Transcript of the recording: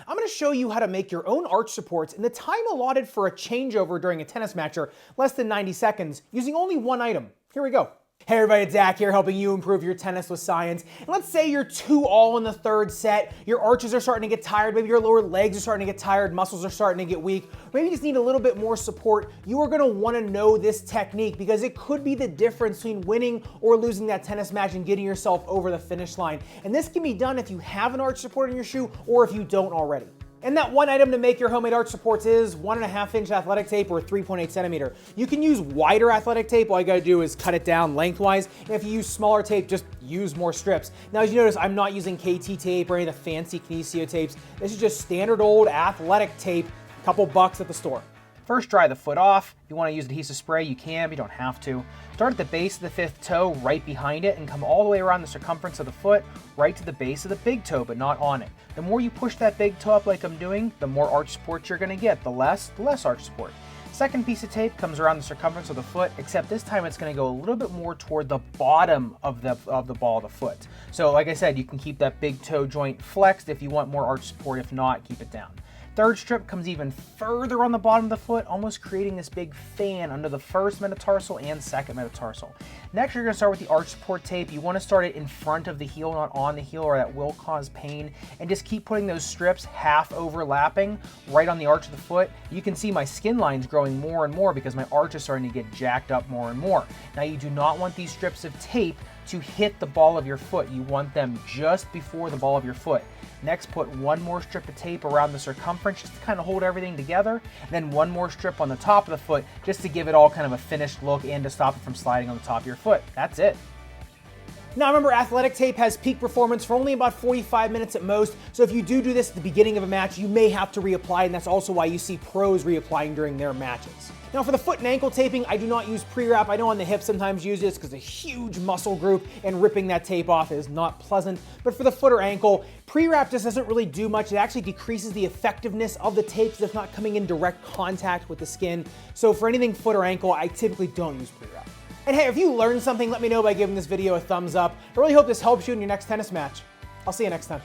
I'm going to show you how to make your own arch supports in the time allotted for a changeover during a tennis match, or less than 90 seconds, using only one item. Here we go. Hey everybody, it's Zach here, helping you improve your tennis with science. And let's say you're 2-all in the third set, your arches are starting to get tired, maybe your lower legs are starting to get tired, muscles are starting to get weak, maybe you just need a little bit more support. You are gonna wanna know this technique because it could be the difference between winning or losing that tennis match and getting yourself over the finish line. And this can be done if you have an arch support in your shoe or if you don't already. And that one item to make your homemade arch supports is 1.5-inch athletic tape or 3.8 centimeter. You can use wider athletic tape. All you gotta do is cut it down lengthwise. And if you use smaller tape, just use more strips. Now, as you notice, I'm not using KT tape or any of the fancy Kinesio tapes. This is just standard old athletic tape, a couple bucks at the store. First, dry the foot off. If you want to use adhesive spray, you can, but you don't have to. Start at the base of the fifth toe, right behind it, and come all the way around the circumference of the foot, right to the base of the big toe, but not on it. The more you push that big toe up like I'm doing, the more arch support you're going to get. The less arch support. Second piece of tape comes around the circumference of the foot, except this time it's going to go a little bit more toward the bottom of the ball of the foot. So like I said, you can keep that big toe joint flexed if you want more arch support. If not, keep it down. Third strip comes even further on the bottom of the foot, almost creating this big fan under the first metatarsal and second metatarsal. Next, you're going to start with the arch support tape. You want to start it in front of the heel, not on the heel, or that will cause pain. And just keep putting those strips half overlapping right on the arch of the foot. You can see my skin lines growing more and more because my arch is starting to get jacked up more and more. Now, you do not want these strips of tape to hit the ball of your foot. You want them just before the ball of your foot. Next, put one more strip of tape around the circumference just to kind of hold everything together. And then one more strip on the top of the foot just to give it all kind of a finished look and to stop it from sliding on the top of your foot. That's it. Now remember, athletic tape has peak performance for only about 45 minutes at most, so if you do this at the beginning of a match, you may have to reapply, and that's also why you see pros reapplying during their matches. Now for the foot and ankle taping, I do not use pre-wrap. I know on the hips sometimes use this because it's a huge muscle group and ripping that tape off is not pleasant, but for the foot or ankle, pre-wrap just doesn't really do much. It actually decreases the effectiveness of the tape because it's not coming in direct contact with the skin. So for anything foot or ankle, I typically don't use pre-wrap. And hey, if you learned something, let me know by giving this video a thumbs up. I really hope this helps you in your next tennis match. I'll see you next time.